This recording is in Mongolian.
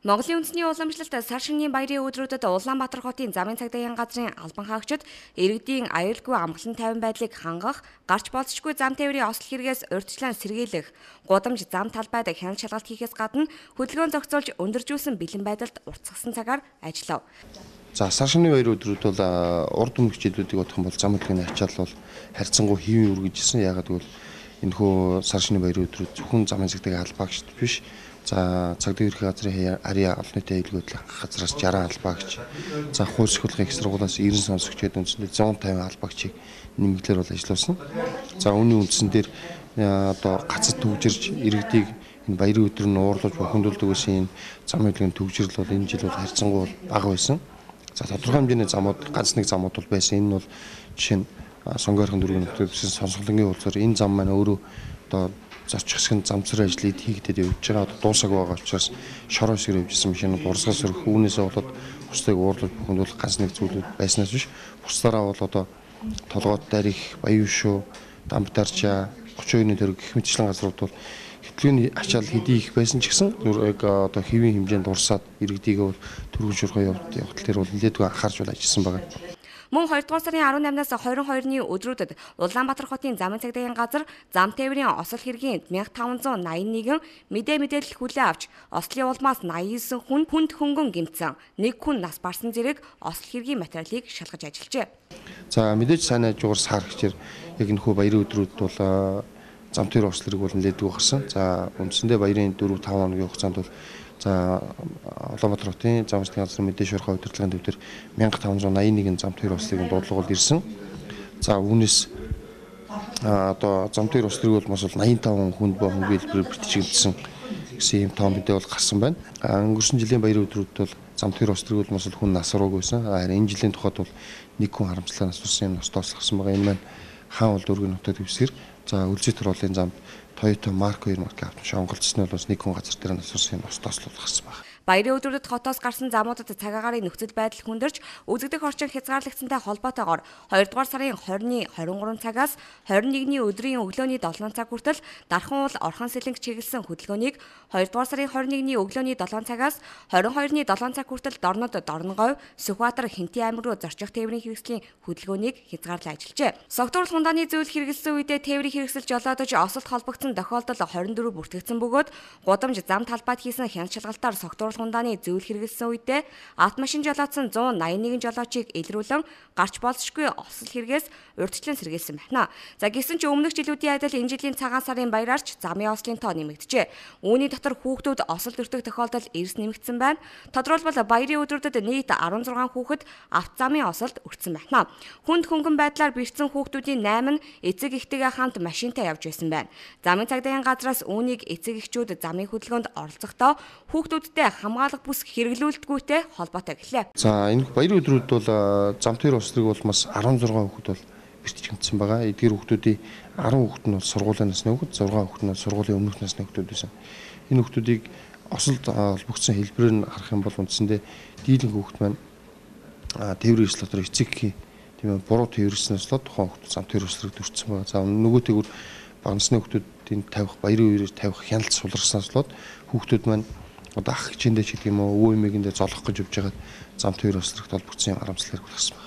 Монголын үндэсний уламжлалт сар шинийн баярын өдрүүдэд Улаанбаатар хотын замын цагдаагийн газрын албан хаагчид иргэдийн аюулгүй амгалан тайван байдлыг хангах, гарч болцшгүй зам тээврийн осол хэрэгээс урьдчилан сэргийлэх, гудамж зам талбайд хяналт шалгалт хийхээс гадна хөдөлгөөн зохицуулж өндөржүүлсэн бэлэн байдалд уртсгасан цагаар ажиллав. За сар шинийн баярын өдрүүд бол урд өмнөх жилүүдийг бодох юм бол зам хөдөлгөөний ачаал бол харьцангуй хэвэн үргэлжилсэн. Яагаад гэвэл энэхүү сар шинийн баярын өдрүүд зөвхөн замын цагдаагийн албаагч биш. За цагдаа ерхий газрын арийн олон нийтийн аюулгүй газраас 60 албаагч, за хууль сахилгын их сургуулиас 90 сонсогчид үндсэндээ 150 албаагчийг нэмэгдлэр бол ажиллуулсан. За үүний үндсэн дээр одоо гацад төвжирж иргэдийг энэ баярын өдөр нь уурлуулж бохомдуулдаг гэсэн энэ зам хөдөлгөөний төвжирэл бол энэ жил бол харьцангуй бага байсан. За тодорхой хэмжээний замууд ганц нэг замууд бол байсан. Энэ бол жишээ нь сонгойрхон дүүргийн нөхцөлсөн сонсголонгийн уулзаар энэ зам маань өөрөө одоо зорчих хэсэг замцрын ажлыг хийгдэд явж байгаа. Одоо дуусаг байгаа учраас шороо сэр явжсэн машинууд урсгал сөрөх үүнээсээ болоод бусдыг уурлуулж бохомдуулах ганц нэг зүйлүүд байснаас биш. Бусдаараа бол одоо толгойд дарих, баян шүү, дамбтарчаа, 32-ны төр гэх мэтчлэн газрууд бол хөдөлгөөний ачаал хэдий их байсан ч гэсэн яг одоо хэвийн хэмжээнд урсаад иргэдийг бол түргэн шуурхай явдал тэр бол нэлээдгүй анхаарч бол ажилласан байгаа. Мөн 2 дугаар сарын 18-наас 22-ны өдрүүдэд Улаанбаатар хотын замын цагдаагийн газар зам тээврийн осол хэргийн 1581 мэдээлэл хүлээ авч ослын улмаас 89 хүнд хөнгөн гэмтсэн. Нэг хүн нас барсан зэрэг осол хэргийн материалыг шалгаж ажиллажээ. За мэдээж сайн ажгаар сар гэчээр яг энэхүү баярын өдрүүд бол зам тээврийн осол хэрэг бол нэлээдгүй гарсан. За үндсэндээ баярын 4-5 хоногийн хугацаанд бол за Улаанбаатар хотын зам цагдаагийн газрын мэдээж шуурхай удирдлагын төв дээр 1581 зам тээврийн ослыг дуудлага бол ирсэн. За үүнээс одоо зам тээврийн ослыг бол бас 85 хүнд ба хөнгөн хэлбэрээр битгийгдсэн гэсэн юм тоо мэдээ бол гарсан байна. Өнгөрсөн жилийн баярын өдрүүдэд бол зам тээврийн ослыг бол бас хүн насрууг байсан. Харин энэ жилийн тухайд бол нэг хүн харамсалтай насурсан ностоос гарсан байгаа. Энэ маань хаан бол дүүргийн нутаг дэвсгэр. За Үлзий туруулын замд Toyota Mark 2 маркийн автомобиль онгоцсон нь бол нэг хүн газар дээр насурсан ностоос л гарсан байна. Баярын өдрүүдэд хотоос гарсан замуудад цагаагаарын нөхцөл байдал хүндэрч үзэгдэх орчин хязгаарлагдсантай холбоотойгоор 2 дугаар сарын 20-ны 23 цагаас 21-ний өдрийн өглөөний 7 цаг хүртэл Дархан уул Орхон сэлэнг чиглэсэн хөдөлгөөнийг 2 дугаар сарын 21-ний өглөөний 7 цагаас 22-ны 7 цаг хүртэл Дорнод Дорногов, Сүхбаатар Хинтийн аймаг руу зорчих тээврийн хэрэгслийн хөдөлгөөнийг хязгаарлан ажиллажээ. Согтуур хундааны зөвлөл хэрэгэлсэн үедээ тээврийн хэрэгсэл жолоодож осолт холбогдсон тохиолдол 24 бүртгэгдсэн бөгөөд гудамж зам талбайд хийсэн хяналт шалгалтаар согтуур хундааны зөвлөл хэрэгэлсэн үедээ автомашин жолоодсон 181 жолоочийг илрүүлэн гарч болцшгүй осол хэрэгээс урьдчилан сэргийлсэн байна. За гэсэн ч өмнөх жилүүдийн адил энэ жилийн цагаан сарын баяраарч замын ослын тоо нэмэгджээ. Үүний дотор хүүхдүүд осол өртөх тохиолдол эрс нэмэгдсэн байна. Тодорхойлбол баярын өдрүүдэд нийт 16 хүүхэд автозамын осолд өртсөн байна. Хүнд хөнгөн байдлаар бэртсэн хүүхдүүдийн 8 нь эцэг эхтэйгээ хамт машинтай явж байсан байна. Замын цагдаагийн газраас үүнийг эцэг эхчүүд замын хөдөлгөөнд оролцохдоо хүүхдүүдтэй хамгаалах бүс хэрэглүүлдэггүйтэй холбоотой гэлээ. За энэ баярын өдрүүд бол зам тээврийн ослыг бол бас 16 хүүхэд бол бэртэж байгаа. Эдгээр хүүхдүүдийн 10 хүүхэд нь бол сургуулийн насны хүүхэд, 6 хүүхэд нь сургуулийн өмнөх насны хүүхдүүд байсан. Энэ хүүхдүүдийг осолд холбогдсон хэлбэрээр нь харах юм бол үндсэндээ дийлэнх хүүхэд маань тээврийн ослоор эцэг тийм ээ буруу тээвэрснээс л тухайн хүүхэд зам тээврийн ослыг дүрцсэн байгаа. За нөгөө тэгвэр багнасны хүүхдүүдийн тавих баярын үеэр тавих хяналт суларснаас болоод хүүхдүүд маань одоо ах хичээндээ ч гэдэг юм уу өвөө эмээгэндээ золох гэж явж байгаад зам тээврийн ослогт холбогдсон юм харамслал гарсан байна.